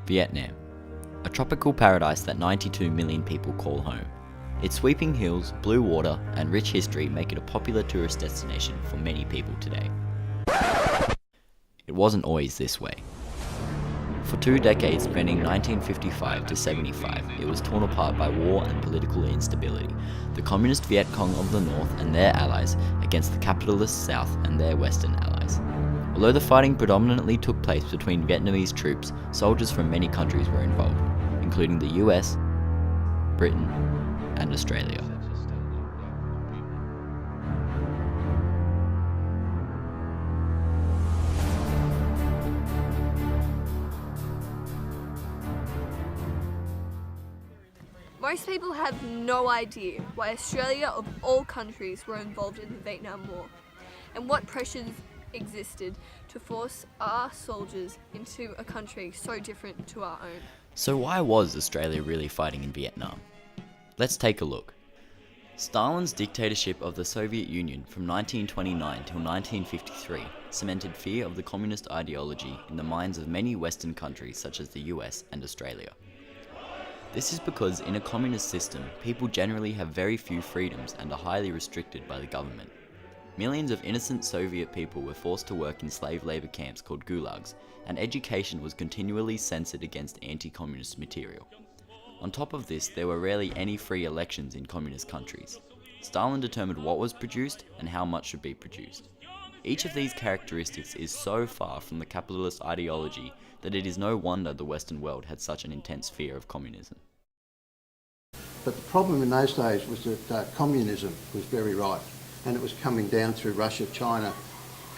Vietnam, a tropical paradise that 92 million people call home. Its sweeping hills, blue water, and rich history make it a popular tourist destination for many people today. It wasn't always this way. For 2 decades, spanning 1955 to 75, it was torn apart by war and political instability. The Communist Viet Cong of the North and their allies against the capitalist South and their Western allies. Although the fighting predominantly took place between Vietnamese troops, soldiers from many countries were involved, including the US, Britain, and Australia. Most people have no idea why Australia of all countries were involved in the Vietnam War and what pressures existed to force our soldiers into a country so different to our own. So why was Australia really fighting in Vietnam? Let's take a look. Stalin's dictatorship of the Soviet Union from 1929 till 1953 cemented fear of the communist ideology in the minds of many Western countries such as the US and Australia. This is because in a communist system, people generally have very few freedoms and are highly restricted by the government. Millions of innocent Soviet people were forced to work in slave labor camps called gulags, and education was continually censored against anti-communist material. On top of this, there were rarely any free elections in communist countries. Stalin determined what was produced and how much should be produced. Each of these characteristics is so far from the capitalist ideology that it is no wonder the Western world had such an intense fear of communism. But the problem in those days was that communism was very rife, and it was coming down through Russia, China,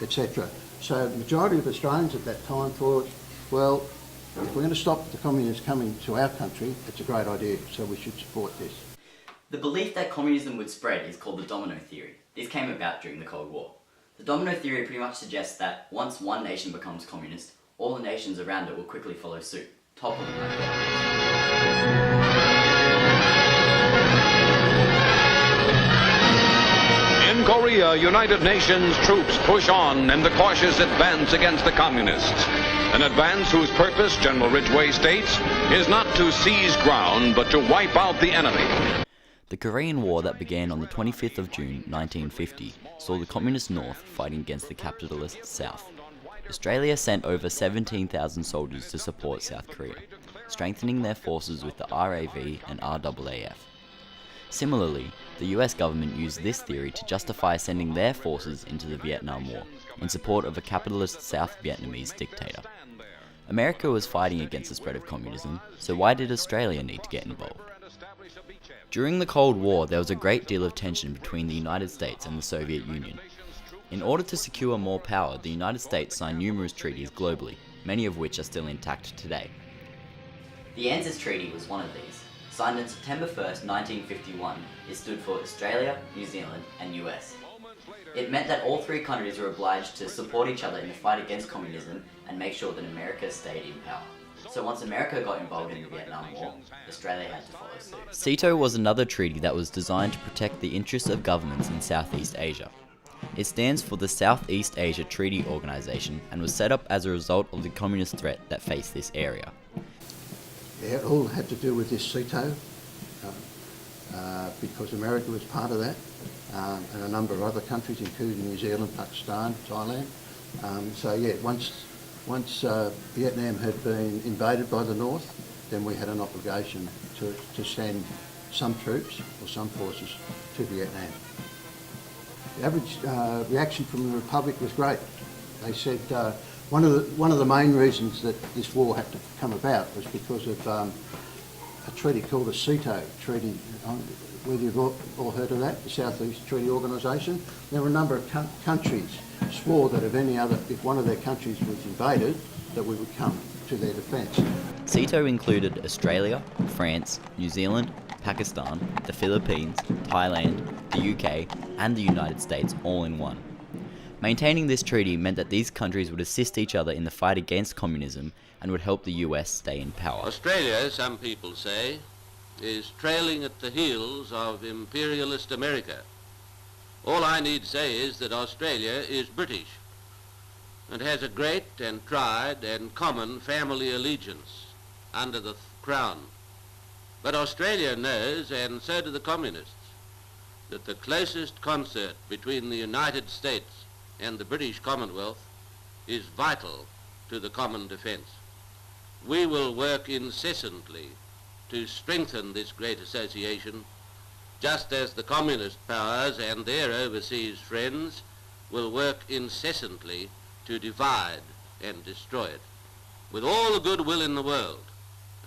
etc. So the majority of Australians at that time thought, well, if we're going to stop the communists coming to our country, it's a great idea, so we should support this. The belief that communism would spread is called the domino theory. This came about during the Cold War. The domino theory pretty much suggests that once one nation becomes communist, all the nations around it will quickly follow suit, toppling like that. In Korea, United Nations troops push on in the cautious advance against the communists. An advance whose purpose, General Ridgway states, is not to seize ground, but to wipe out the enemy. The Korean War that began on the 25th of June 1950 saw the Communist North fighting against the capitalist South. Australia sent over 17,000 soldiers to support South Korea, strengthening their forces with the RAV and RAAF. Similarly, the US government used this theory to justify sending their forces into the Vietnam War in support of a capitalist South Vietnamese dictator. America was fighting against the spread of communism, so why did Australia need to get involved? During the Cold War, there was a great deal of tension between the United States and the Soviet Union. In order to secure more power, the United States signed numerous treaties globally, many of which are still intact today. The ANZUS Treaty was one of these. Signed on September 1st, 1951, it stood for Australia, New Zealand, and US. It meant that all three countries were obliged to support each other in the fight against communism and make sure that America stayed in power. So once America got involved in the Vietnam War, Australia had to follow suit. SEATO was another treaty that was designed to protect the interests of governments in Southeast Asia. It stands for the Southeast Asia Treaty Organization and was set up as a result of the communist threat that faced this area. It all had to do with this SEATO, because America was part of that, and a number of other countries, including New Zealand, Pakistan, Thailand. So yeah, once Vietnam had been invaded by the North, then we had an obligation to send some troops or some forces to Vietnam. The average reaction from the Republic was great. They said one of the main reasons that this war had to come about was because of a treaty called the SEATO Treaty. Whether you've all heard of that, the Southeast Treaty Organisation. There were a number of countries swore that if one of their countries was invaded, that we would come to their defence. SEATO included Australia, France, New Zealand, Pakistan, the Philippines, Thailand, the UK, and the United States all in one. Maintaining this treaty meant that these countries would assist each other in the fight against communism and would help the US stay in power. Australia, some people say, is trailing at the heels of imperialist America. All I need say is that Australia is British and has a great and tried and common family allegiance under the Crown. But Australia knows, and so do the communists, that the closest concert between the United States and the British Commonwealth is vital to the common defence. We will work incessantly to strengthen this great association, just as the communist powers and their overseas friends will work incessantly to divide and destroy it. With all the goodwill in the world,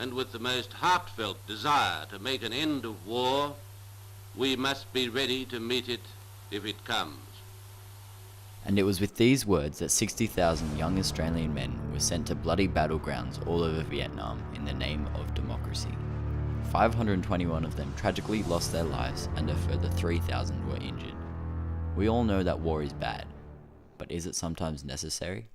and with the most heartfelt desire to make an end of war, we must be ready to meet it if it comes. And it was with these words that 60,000 young Australian men were sent to bloody battlegrounds all over Vietnam in the name of democracy. 521 of them tragically lost their lives and a further 3,000 were injured. We all know that war is bad, but is it sometimes necessary?